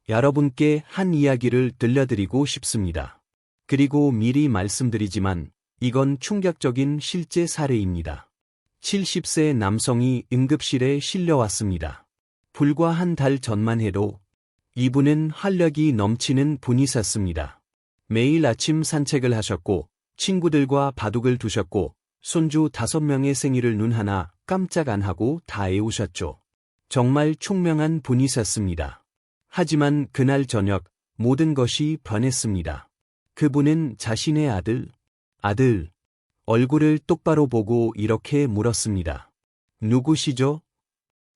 여러분께 한 이야기를 들려드리고 싶습니다. 그리고 미리 말씀드리지만 이건 충격적인 실제 사례입니다. 70세 남성이 응급실에 실려왔습니다. 불과 한 달 전만 해도 이분은 활력이 넘치는 분이셨습니다. 매일 아침 산책을 하셨고 친구들과 바둑을 두셨고 손주 5명의 생일을 눈 하나 깜짝 안 하고 다 애우셨죠. 정말 총명한 분이셨습니다. 하지만 그날 저녁 모든 것이 변했습니다. 그분은 자신의 아들, 얼굴을 똑바로 보고 이렇게 물었습니다. 누구시죠?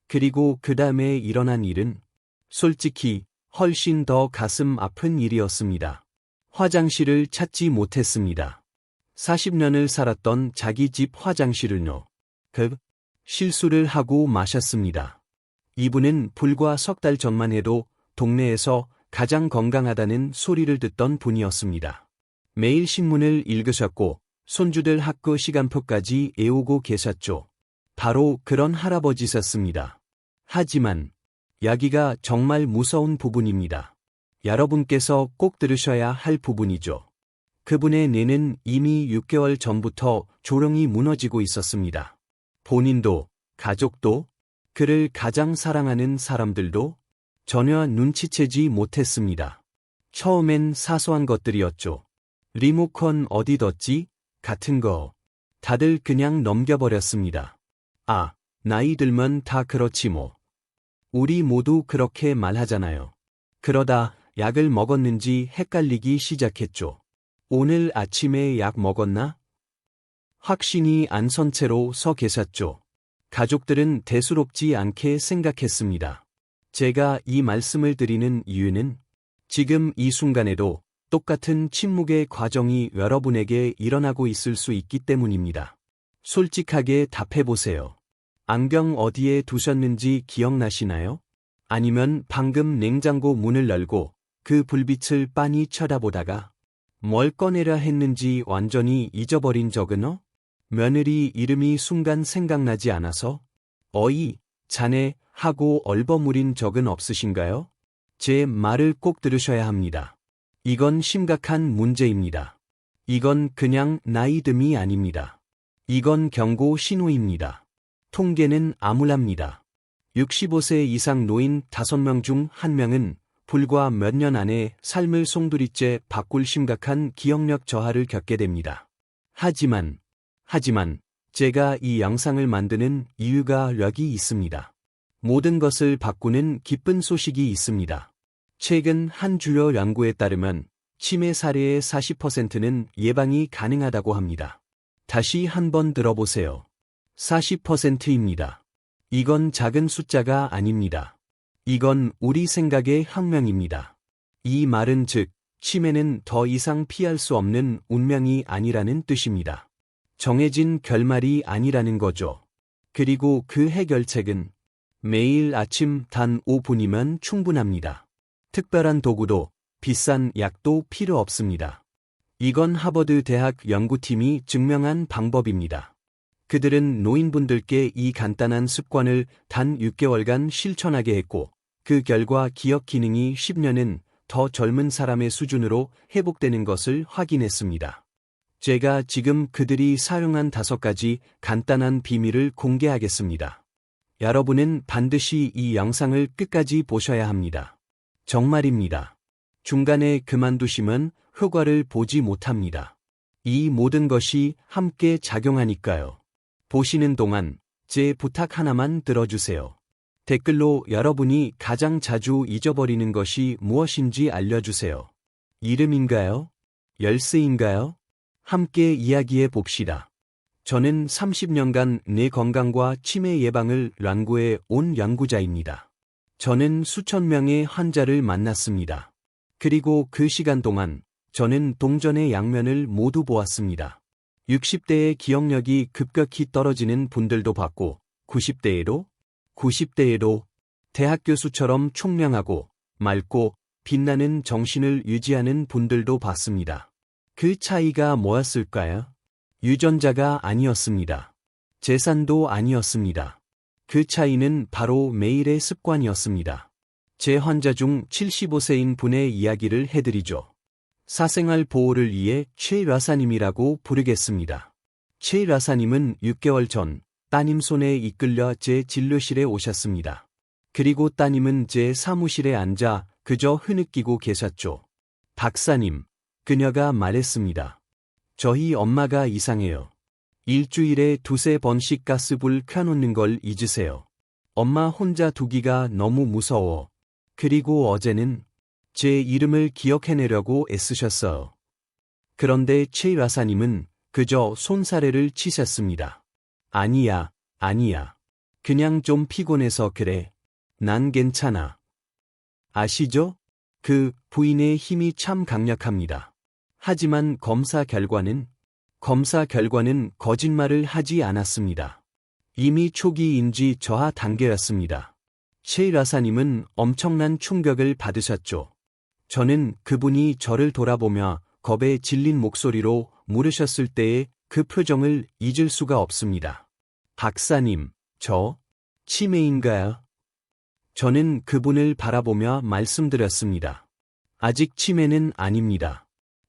그리고 그 다음에 일어난 일은 솔직히 훨씬 더 가슴 아픈 일이었습니다. 화장실을 찾지 못했습니다. 40년을 살았던 자기 집 화장실을요. 실수를 하고 마셨습니다. 이분은 불과 석 달 전만 해도 동네에서 가장 건강하다는 소리를 듣던 분이었습니다. 매일 신문을 읽으셨고 손주들 학교 시간표까지 애우고 계셨죠. 바로 그런 할아버지셨습니다. 하지만 여기가 정말 무서운 부분입니다. 여러분께서 꼭 들으셔야 할 부분이죠. 그분의 뇌는 이미 6개월 전부터 조롱이 무너지고 있었습니다. 본인도, 가족도, 그를 가장 사랑하는 사람들도 전혀 눈치채지 못했습니다. 처음엔 사소한 것들이었죠. 리모컨 어디 뒀지? 같은 거. 다들 그냥 넘겨버렸습니다. 아, 나이 들면 다 그렇지 뭐. 우리 모두 그렇게 말하잖아요. 그러다 약을 먹었는지 헷갈리기 시작했죠. 오늘 아침에 약 먹었나? 확신이 안 선 채로 서 계셨죠. 가족들은 대수롭지 않게 생각했습니다. 제가 이 말씀을 드리는 이유는 지금 이 순간에도 똑같은 침묵의 과정이 여러분에게 일어나고 있을 수 있기 때문입니다. 솔직하게 답해보세요. 안경 어디에 두셨는지 기억나시나요? 아니면 방금 냉장고 문을 열고 그 불빛을 빤히 쳐다보다가 뭘 꺼내려 했는지 완전히 잊어버린 적은 며느리 이름이 순간 생각나지 않아서 어이, 자네 하고 얼버무린 적은 없으신가요? 제 말을 꼭 들으셔야 합니다. 이건 심각한 문제입니다. 이건 그냥 나이듦이 아닙니다. 이건 경고 신호입니다. 통계는 암울합니다. 65세 이상 노인 5명 중 1명은 불과 몇 년 안에 삶을 송두리째 바꿀 심각한 기억력 저하를 겪게 됩니다. 하지만 제가 이 영상을 만드는 이유가 여기 있습니다. 모든 것을 바꾸는 기쁜 소식이 있습니다. 최근 한 주요 연구에 따르면 치매 사례의 40%는 예방이 가능하다고 합니다. 다시 한번 들어보세요. 40%입니다. 이건 작은 숫자가 아닙니다. 이건 우리 생각의 혁명입니다. 이 말은 즉, 치매는 더 이상 피할 수 없는 운명이 아니라는 뜻입니다. 정해진 결말이 아니라는 거죠. 그리고 그 해결책은 매일 아침 단 5분이면 충분합니다. 특별한 도구도 비싼 약도 필요 없습니다. 이건 하버드 대학 연구팀이 증명한 방법입니다. 그들은 노인분들께 이 간단한 습관을 단 6개월간 실천하게 했고 그 결과 기억 기능이 10년은 더 젊은 사람의 수준으로 회복되는 것을 확인했습니다. 제가 지금 그들이 사용한 5가지 간단한 비밀을 공개하겠습니다. 여러분은 반드시 이 영상을 끝까지 보셔야 합니다. 정말입니다. 중간에 그만두시면 효과를 보지 못합니다. 이 모든 것이 함께 작용하니까요. 보시는 동안 제 부탁 하나만 들어주세요. 댓글로 여러분이 가장 자주 잊어버리는 것이 무엇인지 알려주세요. 이름인가요? 열쇠인가요? 함께 이야기해 봅시다. 저는 30년간 뇌 건강과 치매 예방을 연구해 온 연구자입니다. 저는 수천 명의 환자를 만났습니다. 그리고 그 시간 동안 저는 동전의 양면을 모두 보았습니다. 60대의 기억력이 급격히 떨어지는 분들도 봤고 90대에도 대학 교수처럼 총명하고 맑고 빛나는 정신을 유지하는 분들도 봤습니다. 그 차이가 뭐였을까요? 유전자가 아니었습니다. 재산도 아니었습니다. 그 차이는 바로 매일의 습관이었습니다. 제 환자 중 75세인 분의 이야기를 해드리죠. 사생활 보호를 위해 최 라사님이라고 부르겠습니다. 최 라사님은 6개월 전 따님 손에 이끌려 제 진료실에 오셨습니다. 그리고 따님은 제 사무실에 앉아 그저 흐느끼고 계셨죠. 박사님, 그녀가 말했습니다. 저희 엄마가 이상해요. 일주일에 두세 번씩 가스불 켜놓는 걸 잊으세요. 엄마 혼자 두기가 너무 무서워. 그리고 어제는 제 이름을 기억해내려고 애쓰셨어요. 그런데 최 라사님은 그저 손사래를 치셨습니다. 아니야, 아니야. 그냥 좀 피곤해서 그래. 난 괜찮아. 아시죠? 그 부인의 힘이 참 강력합니다. 하지만 검사 결과는 거짓말을 하지 않았습니다. 이미 초기 인지 저하 단계였습니다. 최 라사님은 엄청난 충격을 받으셨죠. 저는 그분이 저를 돌아보며 겁에 질린 목소리로 물으셨을 때의 그 표정을 잊을 수가 없습니다. 박사님, 저 치매인가요? 저는 그분을 바라보며 말씀드렸습니다. 아직 치매는 아닙니다.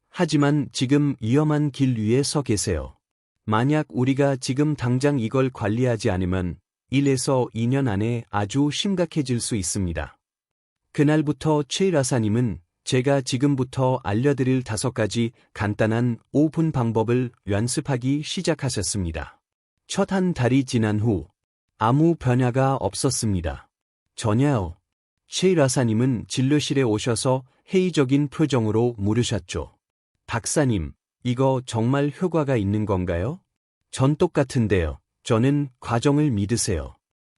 하지만 지금 위험한 길 위에 서 계세요. 만약 우리가 지금 당장 이걸 관리하지 않으면 1에서 2년 안에 아주 심각해질 수 있습니다. 그날부터 최 라사님은 제가 지금부터 알려드릴 5가지 간단한 5분 방법을 연습하기 시작하셨습니다. 첫 한 달이 지난 후 아무 변화가 없었습니다. 전혀요. 최 라사님은 진료실에 오셔서 회의적인 표정으로 물으셨죠. 박사님, 이거 정말 효과가 있는 건가요? 전 똑같은데요. 저는 과정을 믿으세요.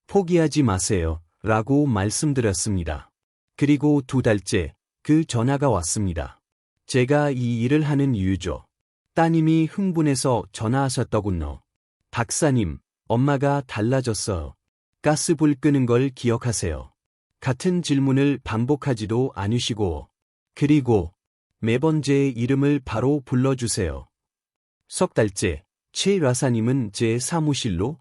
포기하지 마세요. 라고 말씀드렸습니다. 그리고 2달째 그 전화가 왔습니다. 제가 이 일을 하는 이유죠. 따님이 흥분해서 전화하셨더군요. 박사님, 엄마가 달라졌어요. 가스불 끄는 걸 기억하세요. 같은 질문을 반복하지도 않으시고, 그리고 매번 제 이름을 바로 불러주세요. 석 달째, 최 라사님은 제 사무실로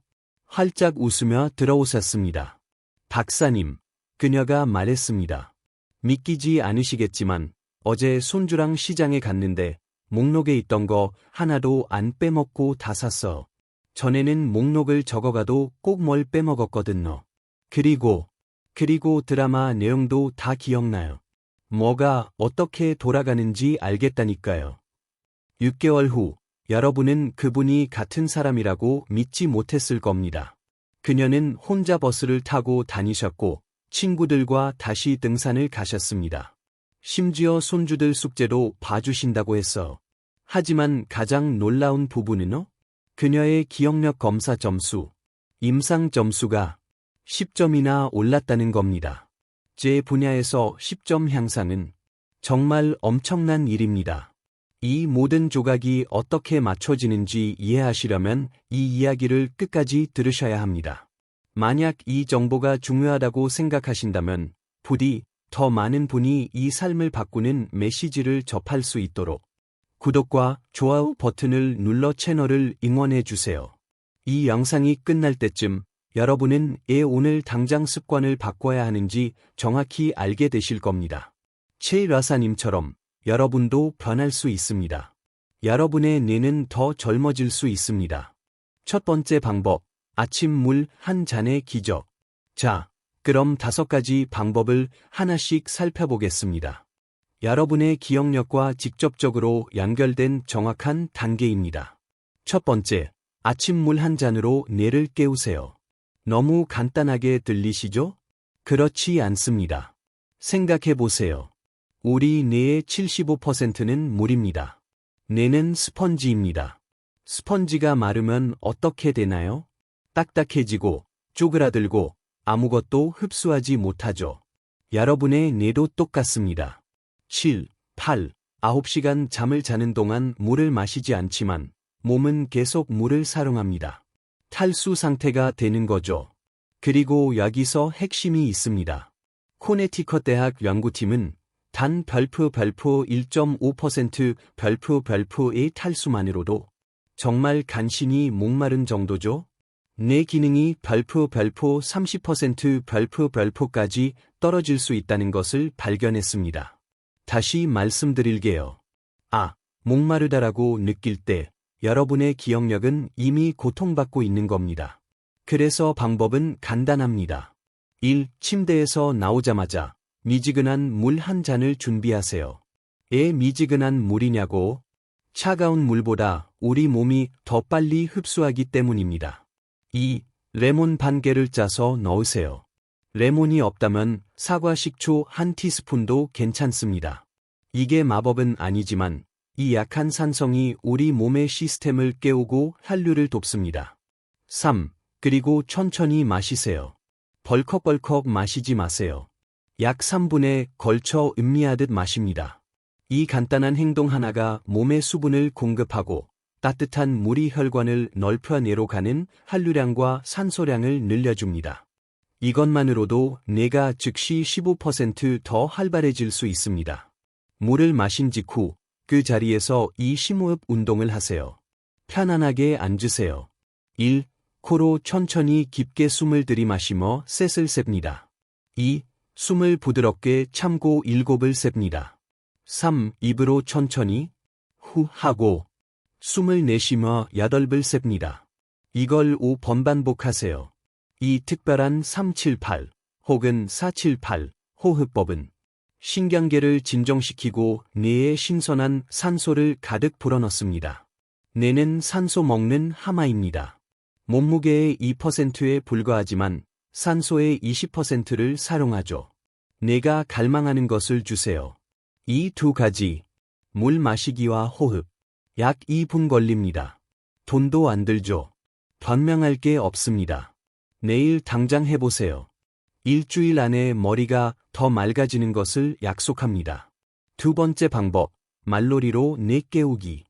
활짝 웃으며 들어오셨습니다. 박사님, 그녀가 말했습니다. 믿기지 않으시겠지만 어제 손주랑 시장에 갔는데 목록에 있던 거 하나도 안 빼먹고 다 샀어. 전에는 목록을 적어가도 꼭 뭘 빼먹었거든요. 그리고 드라마 내용도 다 기억나요. 뭐가 어떻게 돌아가는지 알겠다니까요. 6개월 후 여러분은 그분이 같은 사람이라고 믿지 못했을 겁니다. 그녀는 혼자 버스를 타고 다니셨고 친구들과 다시 등산을 가셨습니다. 심지어 손주들 숙제도 봐주신다고 했어. 하지만 가장 놀라운 부분은요? 그녀의 기억력 검사 점수, 임상 점수가 10점이나 올랐다는 겁니다. 제 분야에서 10점 향상은 정말 엄청난 일입니다. 이 모든 조각이 어떻게 맞춰지는지 이해하시려면 이 이야기를 끝까지 들으셔야 합니다. 만약 이 정보가 중요하다고 생각하신다면 부디 더 많은 분이 이 삶을 바꾸는 메시지를 접할 수 있도록 구독과 좋아요 버튼을 눌러 채널을 응원해 주세요. 이 영상이 끝날 때쯤 여러분은 왜 오늘 당장 습관을 바꿔야 하는지 정확히 알게 되실 겁니다. 최 라사님처럼 여러분도 변할 수 있습니다. 여러분의 뇌는 더 젊어질 수 있습니다. 첫 번째 방법, 아침 물 한 잔의 기적. 자, 그럼 5가지 방법을 하나씩 살펴보겠습니다. 여러분의 기억력과 직접적으로 연결된 정확한 단계입니다. 첫 번째, 아침 물 한 잔으로 뇌를 깨우세요. 너무 간단하게 들리시죠? 그렇지 않습니다. 생각해 보세요. 우리 뇌의 75%는 물입니다. 뇌는 스펀지입니다. 스펀지가 마르면 어떻게 되나요? 딱딱해지고 쪼그라들고 아무것도 흡수하지 못하죠. 여러분의 뇌도 똑같습니다. 7, 8, 9시간 잠을 자는 동안 물을 마시지 않지만 몸은 계속 물을 사용합니다. 탈수 상태가 되는 거죠. 그리고 여기서 핵심이 있습니다. 코네티컷 대학 연구팀은 단 별표 1.5% 별표의 탈수만으로도 정말 간신히 목마른 정도죠. 뇌 기능이 별표 30% 별표까지 떨어질 수 있다는 것을 발견했습니다. 다시 말씀드릴게요. 목마르다라고 느낄 때 여러분의 기억력은 이미 고통받고 있는 겁니다. 그래서 방법은 간단합니다. 1. 침대에서 나오자마자 미지근한 물 한 잔을 준비하세요. 왜 미지근한 물이냐고? 차가운 물보다 우리 몸이 더 빨리 흡수하기 때문입니다. 2. 레몬 반 개를 짜서 넣으세요. 레몬이 없다면 사과 식초 한 티스푼도 괜찮습니다. 이게 마법은 아니지만 이 약한 산성이 우리 몸의 시스템을 깨우고 혈류를 돕습니다. 3. 그리고 천천히 마시세요. 벌컥벌컥 마시지 마세요. 약 3분에 걸쳐 음미하듯 마십니다. 이 간단한 행동 하나가 몸에 수분을 공급하고 따뜻한 물이 혈관을 넓혀내로 가는 혈류량과 산소량을 늘려줍니다. 이것만으로도 뇌가 즉시 15% 더 활발해질 수 있습니다. 물을 마신 직후 그 자리에서 이 심호흡 운동을 하세요. 편안하게 앉으세요. 1. 코로 천천히 깊게 숨을 들이마시며 셋을 셉니다. 2. 숨을 부드럽게 참고 7을 셉니다. 3. 입으로 천천히 후 하고 숨을 내쉬며 8을 셉니다. 이걸 5번 반복하세요. 이 특별한 378 혹은 478 호흡법은 신경계를 진정시키고 뇌에 신선한 산소를 가득 불어넣습니다. 뇌는 산소 먹는 하마입니다. 몸무게의 2%에 불과하지만 산소의 20%를 사용하죠. 뇌가 갈망하는 것을 주세요. 이 두 가지, 물 마시기와 호흡, 약 2분 걸립니다. 돈도 안 들죠. 변명할 게 없습니다. 내일 당장 해보세요. 일주일 안에 머리가 더 맑아지는 것을 약속합니다. 두 번째 방법, 말놀이로 뇌 깨우기.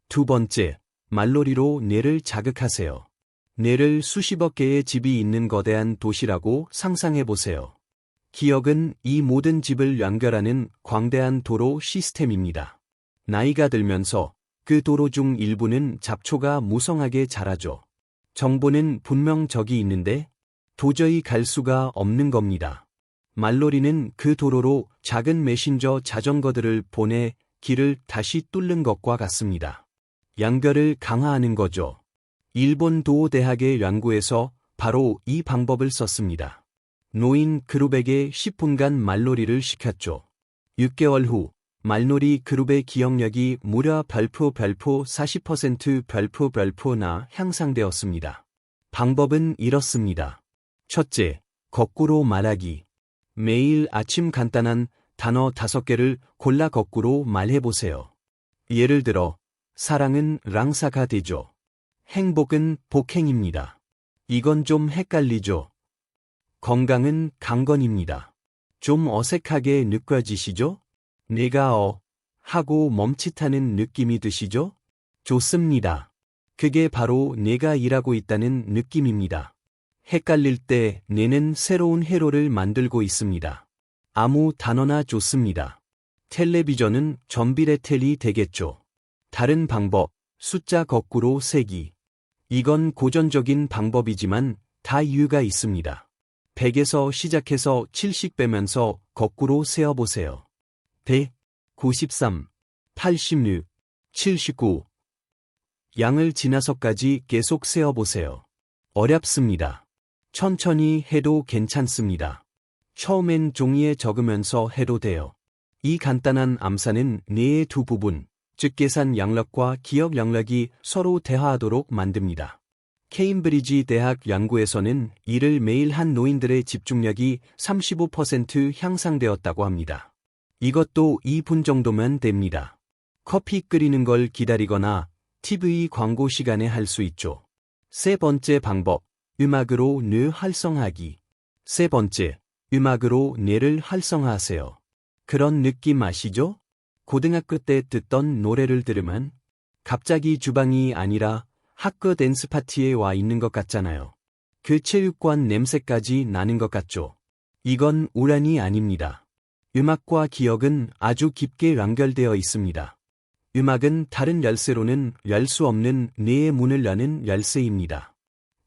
두 번째, 말놀이로 뇌를 자극하세요. 뇌를 수십억 개의 집이 있는 거대한 도시라고 상상해보세요. 기억은 이 모든 집을 연결하는 광대한 도로 시스템입니다. 나이가 들면서 그 도로 중 일부는 잡초가 무성하게 자라죠. 정보는 분명 저기 있는데 도저히 갈 수가 없는 겁니다. 말놀이는 그 도로로 작은 메신저 자전거들을 보내 길을 다시 뚫는 것과 같습니다. 연결을 강화하는 거죠. 일본 도오 대학의 연구에서 바로 이 방법을 썼습니다. 노인 그룹에게 10분간 말놀이를 시켰죠. 6개월 후 말놀이 그룹의 기억력이 무려 별표 40% 별표나 향상되었습니다. 방법은 이렇습니다. 첫째, 거꾸로 말하기. 매일 아침 간단한 단어 5개를 골라 거꾸로 말해보세요. 예를 들어, 사랑은 랑사가 되죠. 행복은 복행입니다. 이건 좀 헷갈리죠? 건강은 강건입니다. 좀 어색하게 느껴지시죠? 내가 하고 멈칫하는 느낌이 드시죠? 좋습니다. 그게 바로 내가 일하고 있다는 느낌입니다. 헷갈릴 때 뇌는 새로운 회로를 만들고 있습니다. 아무 단어나 좋습니다. 텔레비전은 전비레텔이 되겠죠. 다른 방법, 숫자 거꾸로 세기. 이건 고전적인 방법이지만 다 이유가 있습니다. 100에서 시작해서 70 빼면서 거꾸로 세어보세요. 100, 93, 86, 79. 양을 지나서까지 계속 세어보세요. 어렵습니다. 천천히 해도 괜찮습니다. 처음엔 종이에 적으면서 해도 돼요. 이 간단한 암산은 뇌의 두 부분, 즉 계산 영역과 기억 영역이 서로 대화하도록 만듭니다. 케임브리지 대학 연구에서는 이를 매일 한 노인들의 집중력이 35% 향상되었다고 합니다. 이것도 2분 정도면 됩니다. 커피 끓이는 걸 기다리거나 TV 광고 시간에 할 수 있죠. 세 번째 방법, 음악으로 뇌 활성화하기. 세 번째, 음악으로 뇌를 활성화하세요. 그런 느낌 아시죠? 고등학교 때 듣던 노래를 들으면 갑자기 주방이 아니라 학교 댄스 파티에 와 있는 것 같잖아요. 그 체육관 냄새까지 나는 것 같죠? 이건 우연이 아닙니다. 음악과 기억은 아주 깊게 연결되어 있습니다. 음악은 다른 열쇠로는 열 수 없는 뇌의 문을 여는 열쇠입니다.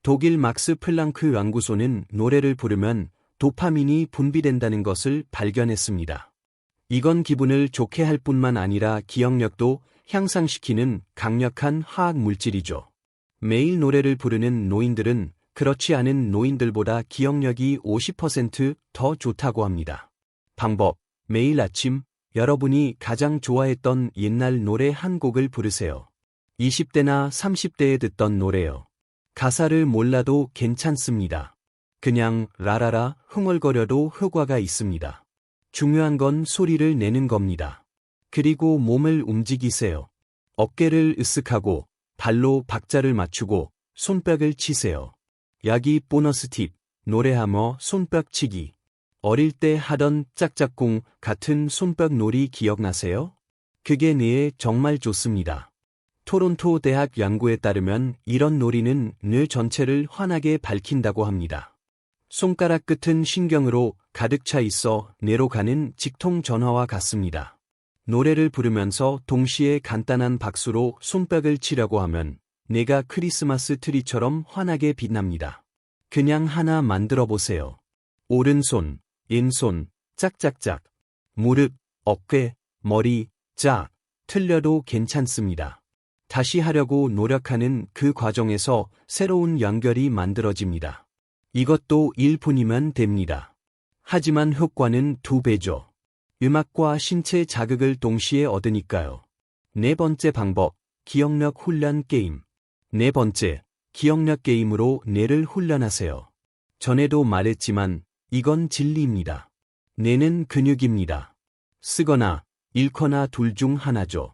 독일 막스 플랑크 연구소는 노래를 부르면 도파민이 분비된다는 것을 발견했습니다. 이건 기분을 좋게 할 뿐만 아니라 기억력도 향상시키는 강력한 화학 물질이죠. 매일 노래를 부르는 노인들은 그렇지 않은 노인들보다 기억력이 50% 더 좋다고 합니다. 방법: 매일 아침 여러분이 가장 좋아했던 옛날 노래 한 곡을 부르세요. 20대나 30대에 듣던 노래요. 가사를 몰라도 괜찮습니다. 그냥 라라라 흥얼거려도 효과가 있습니다. 중요한 건 소리를 내는 겁니다. 그리고 몸을 움직이세요. 어깨를 으쓱하고 발로 박자를 맞추고 손뼉을 치세요. 여기 보너스 팁: 노래하며 손뼉치기. 어릴 때 하던 짝짝꿍 같은 손뼉 놀이 기억나세요? 그게 뇌에 정말 좋습니다. 토론토 대학 연구에 따르면 이런 놀이는 뇌 전체를 환하게 밝힌다고 합니다. 손가락 끝은 신경으로 가득 차 있어 뇌로 가는 직통 전화와 같습니다. 노래를 부르면서 동시에 간단한 박수로 손뼉을 치려고 하면 뇌가 크리스마스 트리처럼 환하게 빛납니다. 그냥 하나 만들어 보세요. 오른손, 왼손, 짝짝짝. 무릎, 어깨, 머리, 짝. 틀려도 괜찮습니다. 다시 하려고 노력하는 그 과정에서 새로운 연결이 만들어집니다. 이것도 1분이면 됩니다. 하지만 효과는 2배죠. 음악과 신체 자극을 동시에 얻으니까요. 네 번째 방법: 기억력 훈련 게임. 네 번째, 기억력 게임으로 뇌를 훈련하세요. 전에도 말했지만 이건 진리입니다. 뇌는 근육입니다. 쓰거나 잃거나 둘 중 하나죠.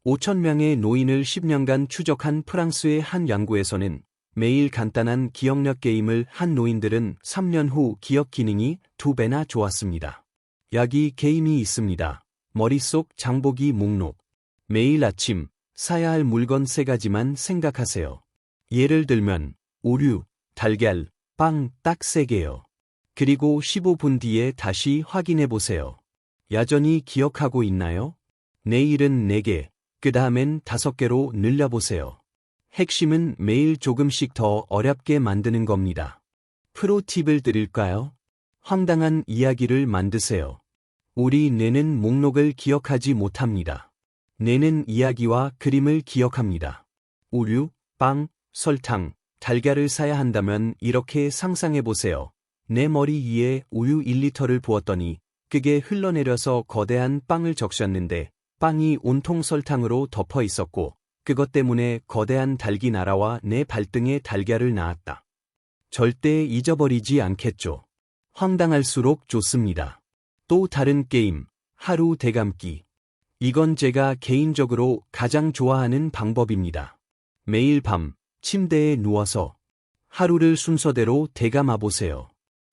5,000명의 노인을 10년간 추적한 프랑스의 한 연구에서는 매일 간단한 기억력 게임을 한 노인들은 3년 후 기억 기능이 2배나 좋았습니다. 여기 게임이 있습니다. 머릿속 장보기 목록. 매일 아침 사야 할 물건 3가지만 생각하세요. 예를 들면 우유, 달걀, 빵 딱 3개요. 그리고 15분 뒤에 다시 확인해 보세요. 여전히 기억하고 있나요? 내일은 4개, 그 다음엔 5개로 늘려보세요. 핵심은 매일 조금씩 더 어렵게 만드는 겁니다. 프로 팁을 드릴까요? 황당한 이야기를 만드세요. 우리 뇌는 목록을 기억하지 못합니다. 뇌는 이야기와 그림을 기억합니다. 우유, 빵, 설탕, 달걀을 사야 한다면 이렇게 상상해 보세요. 내 머리 위에 우유 1리터를 부었더니 그게 흘러내려서 거대한 빵을 적셨는데 빵이 온통 설탕으로 덮어 있었고 그것 때문에 거대한 닭이 날아와 내 발등에 달걀을 낳았다. 절대 잊어버리지 않겠죠. 황당할수록 좋습니다. 또 다른 게임, 하루 되감기. 이건 제가 개인적으로 가장 좋아하는 방법입니다. 매일 밤 침대에 누워서 하루를 순서대로 되감아 보세요.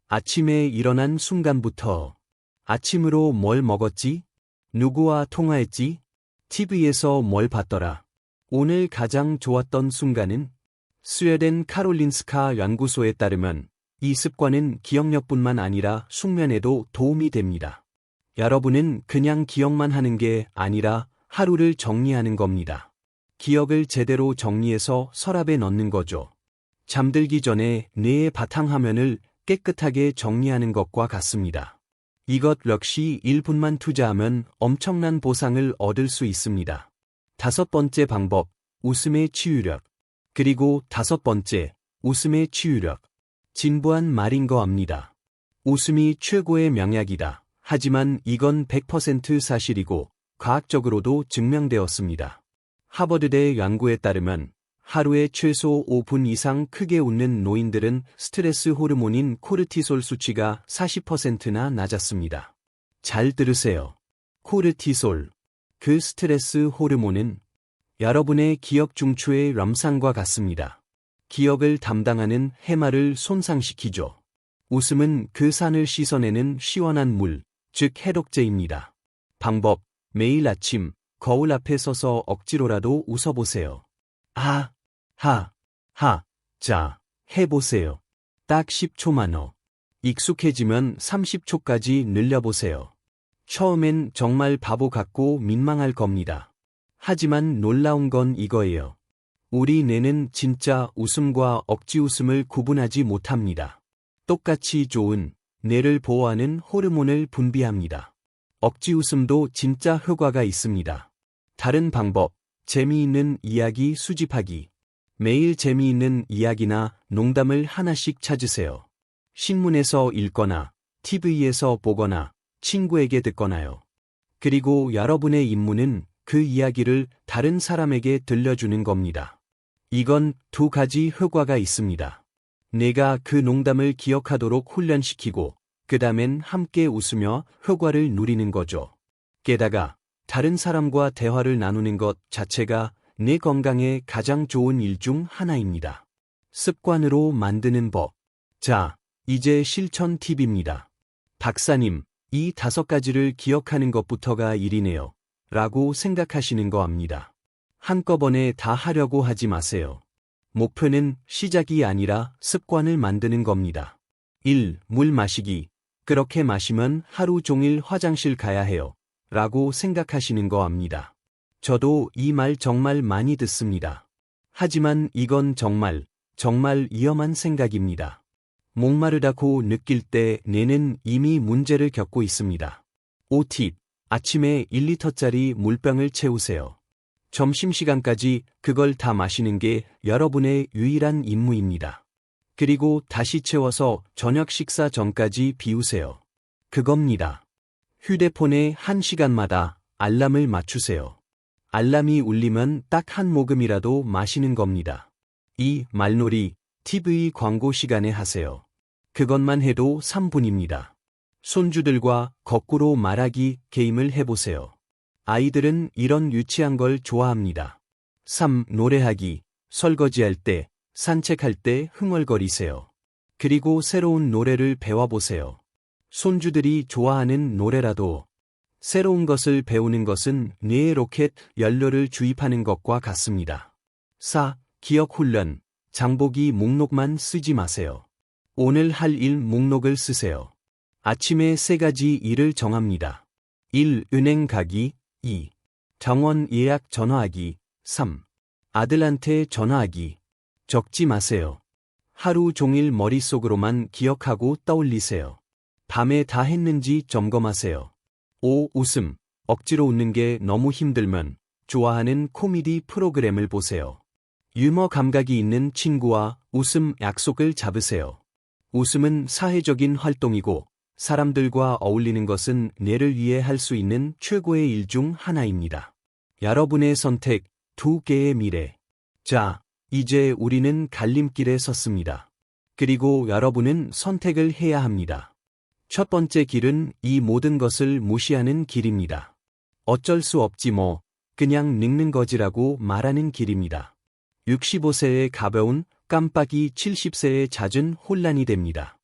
아침에 일어난 순간부터 아침으로 뭘 먹었지? 누구와 통화했지? TV에서 뭘 봤더라? 오늘 가장 좋았던 순간은? 스웨덴 카롤린스카 연구소에 따르면 이 습관은 기억력뿐만 아니라 숙면에도 도움이 됩니다. 여러분은 그냥 기억만 하는 게 아니라 하루를 정리하는 겁니다. 기억을 제대로 정리해서 서랍에 넣는 거죠. 잠들기 전에 뇌의 바탕화면을 깨끗하게 정리하는 것과 같습니다. 이것 역시 1분만 투자하면 엄청난 보상을 얻을 수 있습니다. 5번째 방법, 웃음의 치유력. 그리고 5번째, 웃음의 치유력. 진부한 말인 거 압니다. 웃음이 최고의 명약이다. 하지만 이건 100% 사실이고 과학적으로도 증명되었습니다. 하버드대 연구에 따르면 하루에 최소 5분 이상 크게 웃는 노인들은 스트레스 호르몬인 코르티솔 수치가 40%나 낮았습니다. 잘 들으세요. 코르티솔. 그 스트레스 호르몬은 여러분의 기억 중추의 럼산과 같습니다. 기억을 담당하는 해마를 손상시키죠. 웃음은 그 산을 씻어내는 시원한 물, 즉 해독제입니다. 방법, 매일 아침 거울 앞에 서서 억지로라도 웃어보세요. 하, 자, 해보세요. 딱 10초만요. 익숙해지면 30초까지 늘려보세요. 처음엔 정말 바보 같고 민망할 겁니다. 하지만 놀라운 건 이거예요. 우리 뇌는 진짜 웃음과 억지 웃음을 구분하지 못합니다. 똑같이 좋은, 뇌를 보호하는 호르몬을 분비합니다. 억지 웃음도 진짜 효과가 있습니다. 다른 방법, 재미있는 이야기 수집하기. 매일 재미있는 이야기나 농담을 하나씩 찾으세요. 신문에서 읽거나, TV에서 보거나, 친구에게 듣거나요. 그리고 여러분의 임무는 그 이야기를 다른 사람에게 들려주는 겁니다. 이건 두 가지 효과가 있습니다. 내가 그 농담을 기억하도록 훈련시키고, 그 다음엔 함께 웃으며 효과를 누리는 거죠. 게다가, 다른 사람과 대화를 나누는 것 자체가 내 건강에 가장 좋은 일 중 하나입니다. 습관으로 만드는 법. 자, 이제 실천 팁입니다. 박사님, 이 5가지를 기억하는 것부터가 일이네요. 라고 생각하시는 거 압니다. 한꺼번에 다 하려고 하지 마세요. 목표는 시작이 아니라 습관을 만드는 겁니다. 1. 물 마시기. 그렇게 마시면 하루 종일 화장실 가야 해요. 라고 생각하시는 거 압니다. 저도 이 말 정말 많이 듣습니다. 하지만 이건 정말 위험한 생각입니다. 목마르다고 느낄 때 뇌는 이미 문제를 겪고 있습니다. 5팁. 아침에 1리터짜리 물병을 채우세요. 점심시간까지 그걸 다 마시는 게 여러분의 유일한 임무입니다. 그리고 다시 채워서 저녁 식사 전까지 비우세요. 그겁니다. 휴대폰에 1시간마다 알람을 맞추세요. 알람이 울리면 딱 한 모금이라도 마시는 겁니다. 이 말놀이, TV 광고 시간에 하세요. 그것만 해도 3분입니다. 손주들과 거꾸로 말하기 게임을 해보세요. 아이들은 이런 유치한 걸 좋아합니다. 3. 노래하기. 설거지할 때, 산책할 때 흥얼거리세요. 그리고 새로운 노래를 배워보세요. 손주들이 좋아하는 노래라도 새로운 것을 배우는 것은 뇌에 로켓 연료를 주입하는 것과 같습니다. 4. 기억 훈련. 장보기 목록만 쓰지 마세요. 오늘 할 일 목록을 쓰세요. 아침에 3가지 일을 정합니다. 1. 은행 가기. 2. 병원 예약 전화하기. 3. 아들한테 전화하기. 적지 마세요. 하루 종일 머릿속으로만 기억하고 떠올리세요. 밤에 다 했는지 점검하세요. 5. 웃음. 억지로 웃는 게 너무 힘들면 좋아하는 코미디 프로그램을 보세요. 유머 감각이 있는 친구와 웃음 약속을 잡으세요. 웃음은 사회적인 활동이고 사람들과 어울리는 것은 뇌를 위해 할 수 있는 최고의 일 중 하나입니다. 여러분의 선택, 2개의 미래. 자, 이제 우리는 갈림길에 섰습니다. 그리고 여러분은 선택을 해야 합니다. 첫 번째 길은 이 모든 것을 무시하는 길입니다. 어쩔 수 없지 뭐, 그냥 늙는 거지라고 말하는 길입니다. 65세의 가벼운 깜빡이 70세의 잦은 혼란이 됩니다.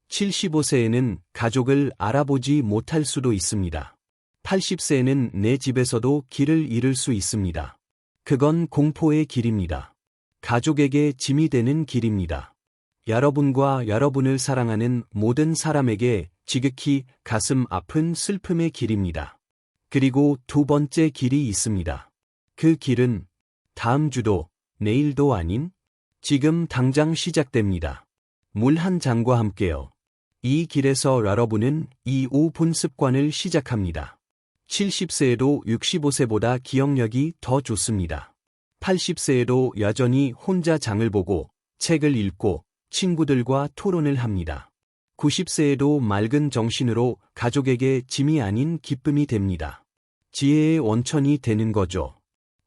75세에는 가족을 알아보지 못할 수도 있습니다. 80세에는 내 집에서도 길을 잃을 수 있습니다. 그건 공포의 길입니다. 가족에게 짐이 되는 길입니다. 여러분과 여러분을 사랑하는 모든 사람에게 지극히 가슴 아픈 슬픔의 길입니다. 그리고 2번째 길이 있습니다. 그 길은 다음 주도, 내일도 아닌 지금 당장 시작됩니다. 물 한 잔과 함께요. 이 길에서 여러분은 이 5분 습관을 시작합니다. 70세에도 65세보다 기억력이 더 좋습니다. 80세에도 여전히 혼자 장을 보고 책을 읽고 친구들과 토론을 합니다. 90세에도 맑은 정신으로 가족에게 짐이 아닌 기쁨이 됩니다. 지혜의 원천이 되는 거죠.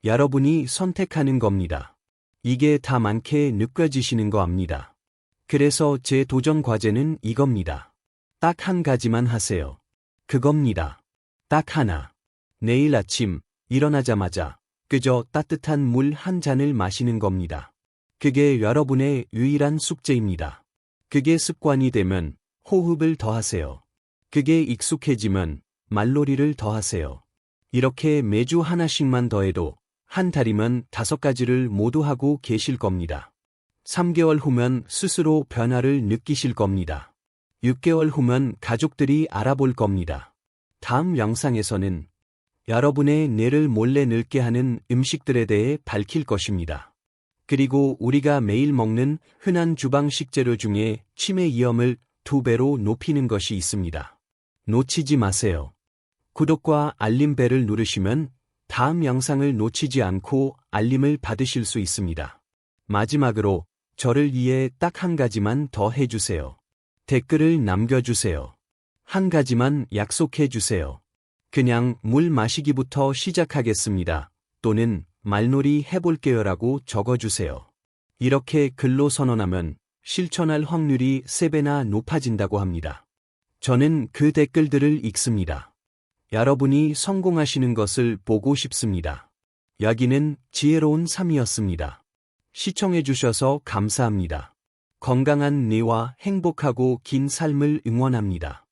여러분이 선택하는 겁니다. 이게 다 많게 느껴지시는 거 압니다. 그래서 제 도전 과제는 이겁니다. 딱 한 가지만 하세요. 그겁니다. 딱 하나. 내일 아침 일어나자마자 그저 따뜻한 물 한 잔을 마시는 겁니다. 그게 여러분의 유일한 숙제입니다. 그게 습관이 되면 호흡을 더하세요. 그게 익숙해지면 말놀이를 더하세요. 이렇게 매주 하나씩만 더해도 한 달이면 5가지를 모두 하고 계실 겁니다. 3개월 후면 스스로 변화를 느끼실 겁니다. 6개월 후면 가족들이 알아볼 겁니다. 다음 영상에서는 여러분의 뇌를 몰래 늙게 하는 음식들에 대해 밝힐 것입니다. 그리고 우리가 매일 먹는 흔한 주방 식재료 중에 치매 위험을 2배로 높이는 것이 있습니다. 놓치지 마세요. 구독과 알림벨을 누르시면 다음 영상을 놓치지 않고 알림을 받으실 수 있습니다. 마지막으로 저를 위해 딱 한 가지만 더 해주세요. 댓글을 남겨주세요. 한 가지만 약속해주세요. 그냥 물 마시기부터 시작하겠습니다. 또는 말놀이 해볼게요라고 적어주세요. 이렇게 글로 선언하면 실천할 확률이 3배나 높아진다고 합니다. 저는 그 댓글들을 읽습니다. 여러분이 성공하시는 것을 보고 싶습니다. 여기는 지혜로운 삶이었습니다. 시청해주셔서 감사합니다. 건강한 뇌와 행복하고 긴 삶을 응원합니다.